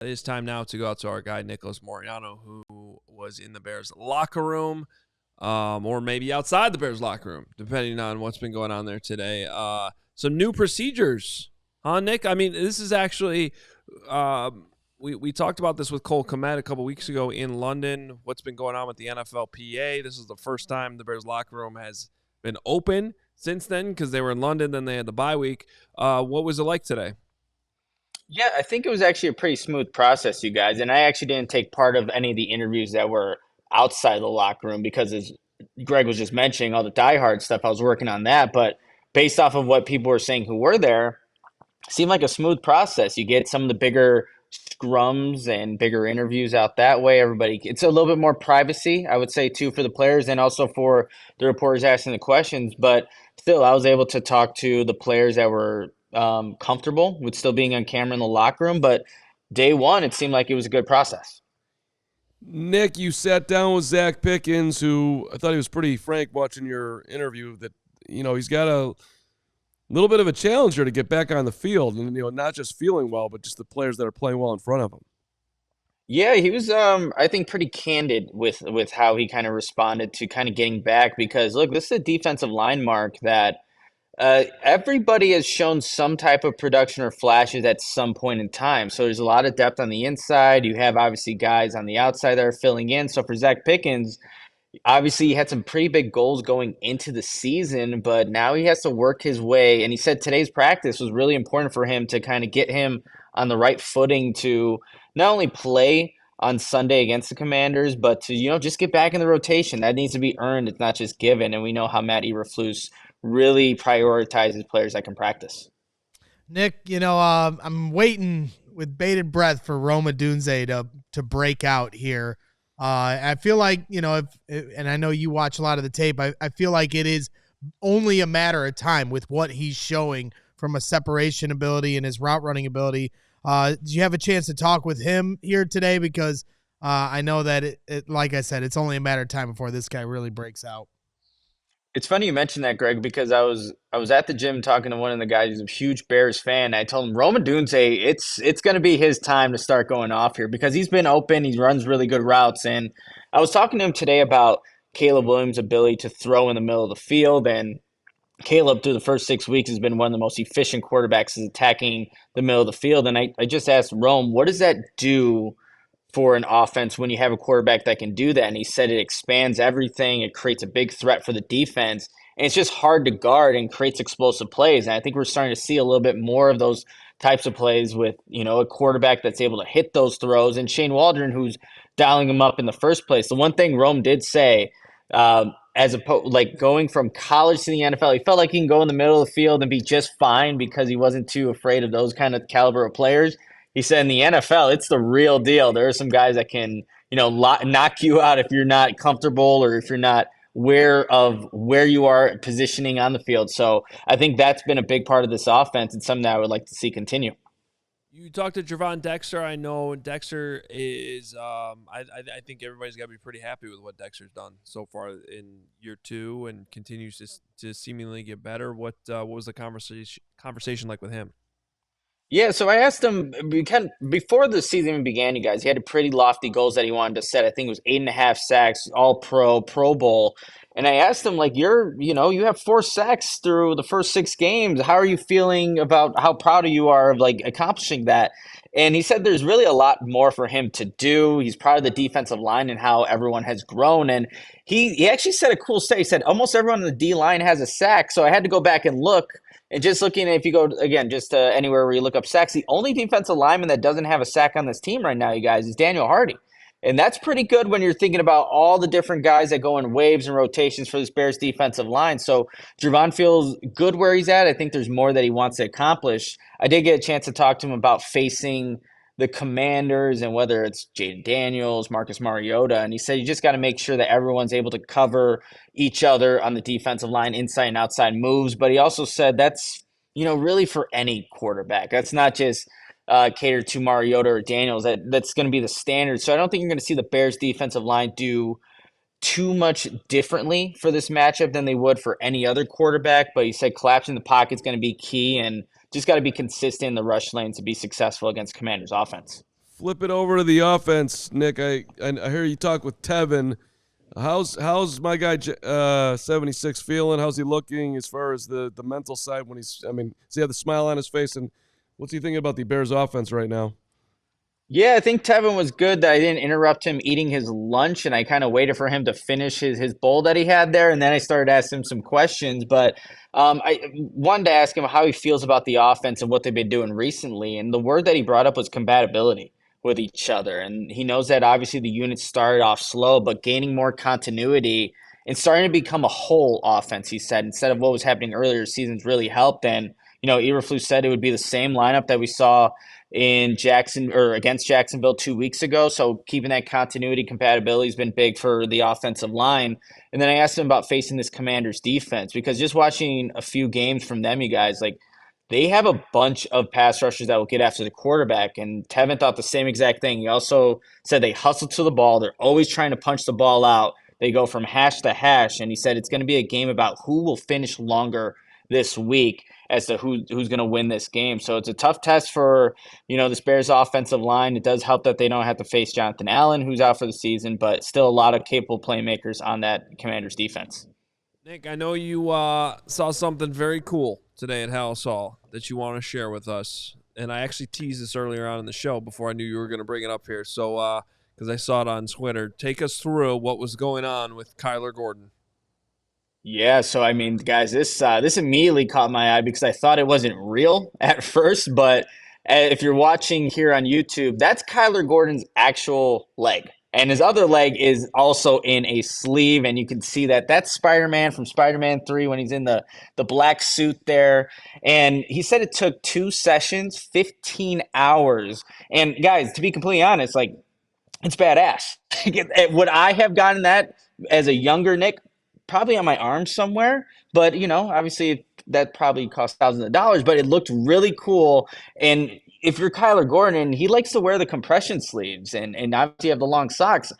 It is time now to go out to our guy, Nicholas Moreano, who was in the Bears locker room, or maybe outside the Bears locker room, depending on what's been going on there today. Some new procedures, huh, Nick? I mean, this is actually we talked about this with Cole Kmet a couple weeks ago in London, what's been going on with the NFLPA. This is the first time the Bears locker room has been open since then because they were in London, then they had the bye week. What was it like today? Yeah, I think it was actually a pretty smooth process, you guys. And I actually didn't take part of any of the interviews that were outside the locker room because, as Greg was just mentioning, all the diehard stuff, I was working on that. But based off of what people were saying who were there, it seemed like a smooth process. You get some of the bigger scrums and bigger interviews out that way. Everybody, it's a little bit more privacy, I would say, too, for the players and also for the reporters asking the questions. But still, I was able to talk to the players that were comfortable with still being on camera in the locker room. But day one, it seemed like it was a good process. Nick, you sat down with Zac Pickens, who I thought he was pretty frank watching your interview that, he's got a little bit of a challenge here to get back on the field and, not just feeling well, but just the players that are playing well in front of him. Yeah, he was I think pretty candid with how he kind of responded to kind of getting back because look, this is a defensive line mark that everybody has shown some type of production or flashes at some point in time. So there's a lot of depth on the inside. You have obviously guys on the outside that are filling in. So for Zac Pickens, obviously he had some pretty big goals going into the season, but now he has to work his way. And he said today's practice was really important for him to kind of get him on the right footing to not only play on Sunday against the Commanders, but to, just get back in the rotation. That needs to be earned. It's not just given. And we know how Matt Eberflus really prioritizes players that can practice. Nick, I'm waiting with bated breath for Rome Odunze to break out here. I feel like, and I know you watch a lot of the tape, I feel like it is only a matter of time with what he's showing from a separation ability and his route running ability. Do you have a chance to talk with him here today? Because I know that, like I said, it's only a matter of time before this guy really breaks out. It's funny you mentioned that, Greg, because I was at the gym talking to one of the guys who's a huge Bears fan. I told him Rome Odunze, it's going to be his time to start going off here because he's been open. He runs really good routes. And I was talking to him today about Caleb Williams' ability to throw in the middle of the field. And Caleb, through the first 6 weeks, has been one of the most efficient quarterbacks in attacking the middle of the field. And I just asked Rome, what does that do for an offense when you have a quarterback that can do that? And he said it expands everything. It creates a big threat for the defense. And it's just hard to guard and creates explosive plays. And I think we're starting to see a little bit more of those types of plays with, a quarterback that's able to hit those throws. And Shane Waldron, who's dialing them up in the first place. The one thing Rome did say, as opposed like going from college to the NFL, he felt like he can go in the middle of the field and be just fine because he wasn't too afraid of those kind of caliber of players. He said in the NFL, it's the real deal. There are some guys that can, knock you out if you're not comfortable or if you're not aware of where you are positioning on the field. So I think that's been a big part of this offense and something that I would like to see continue. You talked to Gervon Dexter. I know Dexter is I think everybody's got to be pretty happy with what Dexter's done so far in year two and continues to seemingly get better. What was the conversation like with him? Yeah, so I asked him before the season even began, you guys. He had pretty lofty goals that he wanted to set. I think it was 8.5 sacks, all Pro Bowl. And I asked him, like, you have 4 sacks through the first 6 games. How are you feeling about how proud you are of like accomplishing that? And he said there's really a lot more for him to do. He's proud of the defensive line and how everyone has grown. And he actually said a cool stat. He said almost everyone on the D line has a sack. So I had to go back and look. And just looking at, if you go, again, just anywhere where you look up sacks, the only defensive lineman that doesn't have a sack on this team right now, you guys, is Daniel Hardy. And that's pretty good when you're thinking about all the different guys that go in waves and rotations for this Bears defensive line. So Gervon feels good where he's at. I think there's more that he wants to accomplish. I did get a chance to talk to him about facing the Commanders and whether it's Jaden Daniels, Marcus Mariota. And he said you just got to make sure that everyone's able to cover each other on the defensive line, inside and outside moves. But he also said that's, really for any quarterback. That's not just catered to Mariota or Daniels. That's going to be the standard. So I don't think you're going to see the Bears defensive line do too much differently for this matchup than they would for any other quarterback. But he said collapsing the pocket is going to be key and just got to be consistent in the rush lane to be successful against Commanders offense. flip it over to the offense, Nick. I hear you talk with Tevin. How's my guy 76 feeling? How's he looking as far as the mental side when does he have the smile on his face, and what's he thinking about the Bears offense right now? Yeah, I think Tevin was good that I didn't interrupt him eating his lunch, and I kind of waited for him to finish his bowl that he had there, and then I started asking him some questions. But I wanted to ask him how he feels about the offense and what they've been doing recently. And the word that he brought up was compatibility with each other. And he knows that obviously the units started off slow, but gaining more continuity and starting to become a whole offense, he said, instead of what was happening earlier seasons really helped. And, Eberflus said it would be the same lineup that we saw in against Jacksonville 2 weeks ago. So keeping that continuity, compatibility has been big for the offensive line. And then I asked him about facing this Commanders defense, because just watching a few games from them, you guys, like, they have a bunch of pass rushers that will get after the quarterback. And Tevin thought the same exact thing. He also said they hustle to the ball. They're always trying to punch the ball out. They go from hash to hash. And he said it's going to be a game about who will finish longer this week as to who's going to win this game. So it's a tough test for, this Bears offensive line. It does help that they don't have to face Jonathan Allen, who's out for the season, but still a lot of capable playmakers on that Commanders defense. Nick, I know you saw something very cool today at Halas Hall that you want to share with us. And I actually teased this earlier on in the show before I knew you were going to bring it up here. So, because I saw it on Twitter, take us through what was going on with Kyler Gordon. Yeah, so guys, this immediately caught my eye because I thought it wasn't real at first, but if you're watching here on YouTube, that's Kyler Gordon's actual leg. And his other leg is also in a sleeve, and you can see that that's Spider-Man from Spider-Man 3 when he's in the black suit there. And he said it took 2 sessions, 15 hours. And guys, to be completely honest, like, it's badass. Would I have gotten that as a younger Nick? Probably on my arm somewhere, but obviously that probably cost thousands of dollars, but it looked really cool. And if you're Kyler Gordon, he likes to wear the compression sleeves and obviously you have the long socks.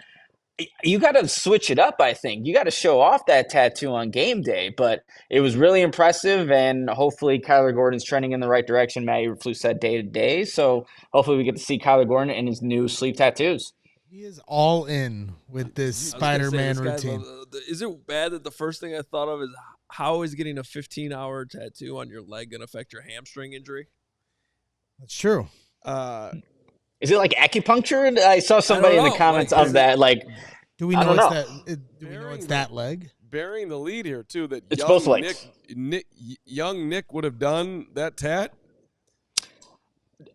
You got to switch it up. I think you got to show off that tattoo on game day, but it was really impressive. And hopefully Kyler Gordon's trending in the right direction. Matt Eberflus said day to day. So hopefully we get to see Kyler Gordon and his new sleeve tattoos. He is all in with this Spider-Man routine. Is it bad that the first thing I thought of is how is getting a 15-hour tattoo on your leg going to affect your hamstring injury? That's true. Is it like acupuncture? I saw somebody in the comments of that. Like, do we know it's that leg? Bearing the lead here too. That it's both legs. Young Nick would have done that tat.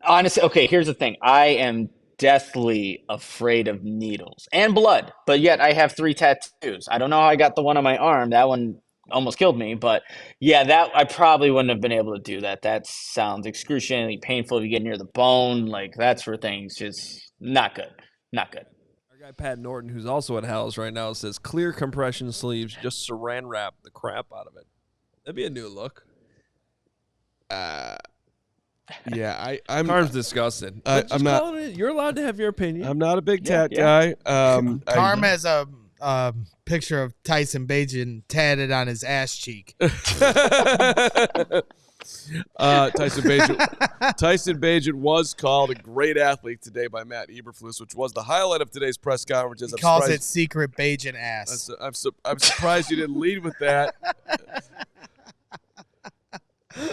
Honestly, okay. Here's the thing. I am deathly afraid of needles and blood, but yet I have 3 tattoos. I don't know how I got the one on my arm. That one almost killed me, but yeah, that I probably wouldn't have been able to do that. That sounds excruciatingly painful if you get near the bone. Like, that's where things just not good. Not good. Our guy Pat Norton, who's also at Halas right now, says clear compression sleeves, just saran wrap the crap out of it. That'd be a new look. Yeah, I'm. Carm's disgusted. I'm not. You're allowed to have your opinion. I'm not a big tat guy. Carm has a picture of Tyson Bagent tatted on his ass cheek. Tyson Bagent was called a great athlete today by Matt Eberflus, which was the highlight of today's press conference. He calls it secret Bagent ass. I'm surprised you didn't lead with that.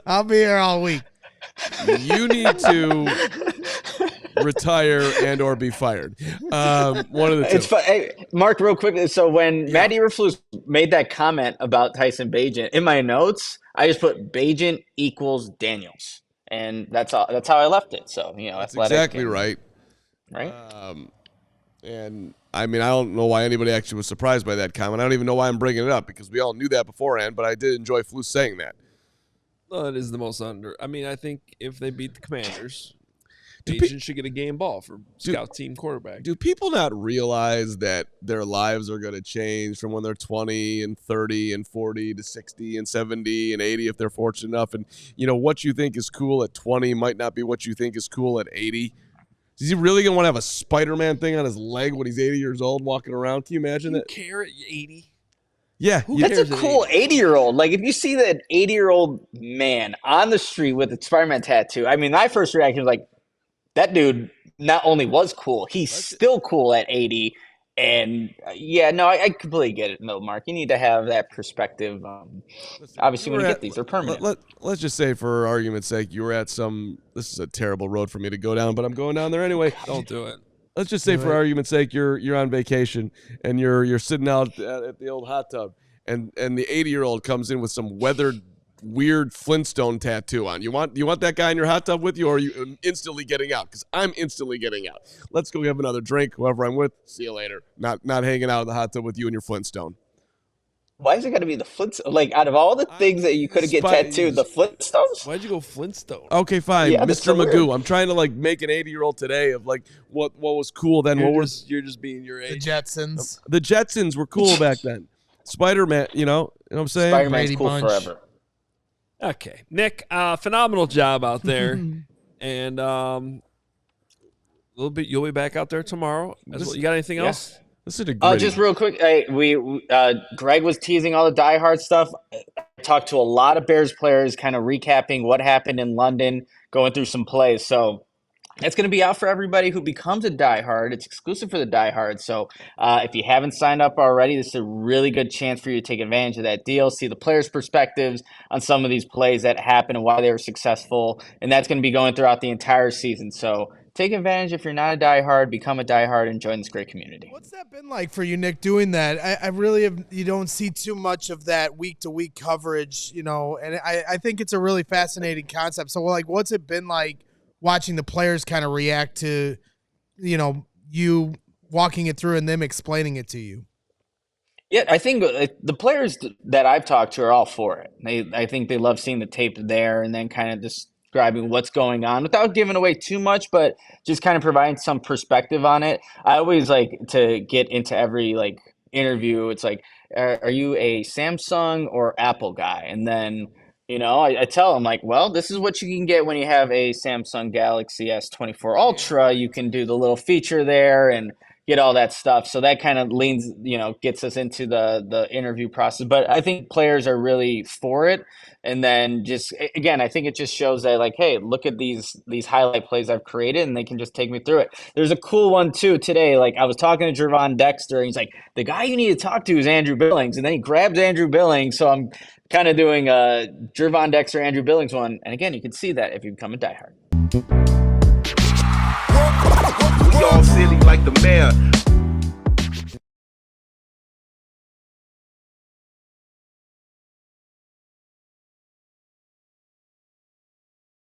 I'll be here all week. You need to retire and or be fired. One of the two. It's fun. Hey, Mark, real quick. So when Matt Eberflus made that comment about Tyson Bagent, in my notes, I just put Bagent equals Daniels, and that's all. That's how I left it. So that's exactly right. Right. And I don't know why anybody actually was surprised by that comment. I don't even know why I'm bringing it up because we all knew that beforehand. But I did enjoy Flus saying that. Well, it is the most under. I think if they beat the Commanders, Bagent should get a game ball for scout team quarterback. Do people not realize that their lives are going to change from when they're 20 and 30 and 40 to 60 and 70 and 80 if they're fortunate enough? And, what you think is cool at 20 might not be what you think is cool at 80. Is he really going to want to have a Spider-Man thing on his leg when he's 80 years old walking around? Can you imagine that? Care at 80? Yeah. That's a cool 80-year-old. Like, if you see that 80-year-old man on the street with a Spider-Man tattoo, my first reaction was like, that dude not only was cool, he's still cool at 80. And I completely get it. No, Mark, you need to have that perspective. Obviously, when you get these, they're permanent. Let's just say, for argument's sake, you were at some. This is a terrible road for me to go down, but I'm going down there anyway. Don't do it. Let's just say, for argument's sake, you're on vacation and you're sitting out at the old hot tub, and the 80-year-old comes in with some weathered, weird Flintstone tattoo on. You want that guy in your hot tub with you, or are you instantly getting out? Because I'm instantly getting out. Let's go have another drink. Whoever I'm with, see you later. Not hanging out in the hot tub with you and your Flintstone. Why is it got to be the Flintstone? Like, out of all the things that you could have get tattooed, the Flintstones? Why'd you go Flintstone? Okay, fine, Yeah, Mr. Magoo. I'm trying to make an 80-year-old today of what was cool then. You're just being your age. The Jetsons. The Jetsons were cool back then. Spider-Man, you know what I'm saying? Spider-Man's Brady cool Bunch. forever. Okay, Nick, phenomenal job out there, and you'll be back out there tomorrow. You got anything else? This is a great. Just real quick, Greg was teasing all the diehard stuff. I talked to a lot of Bears players, kind of recapping what happened in London, going through some plays. So it's going to be out for everybody who becomes a diehard. It's exclusive for the diehard. So if you haven't signed up already, this is a really good chance for you to take advantage of that deal, see the players' perspectives on some of these plays that happened and why they were successful. And that's going to be going throughout the entire season. So take advantage. If you're not a diehard, become a diehard and join this great community. What's that been like for you, Nick, doing that? I really you don't see too much of that week-to-week coverage, and I think it's a really fascinating concept. So, what's it been like watching the players kind of react to, you walking it through and them explaining it to you? Yeah, I think the players that I've talked to are all for it. I think they love seeing the tape there and then kind of describing what's going on without giving away too much, but just kind of providing some perspective on it. I always like to get into every interview. It's like, are you a Samsung or Apple guy? And then I tell them well, this is what you can get when you have a Samsung Galaxy S24 Ultra. You can do the little feature there and get all that stuff. So that kind of gets us into the interview process. But I think players are really for it. And then I think it just shows that hey, look at these highlight plays I've created, and they can just take me through it. There's a cool one too today. I was talking to Gervon Dexter, and he's like, the guy you need to talk to is Andrew Billings. And then he grabs Andrew Billings. So I'm kind of doing a Gervon Dexter, Andrew Billings one. And again, you can see that if you become a diehard. We all silly like the mayor.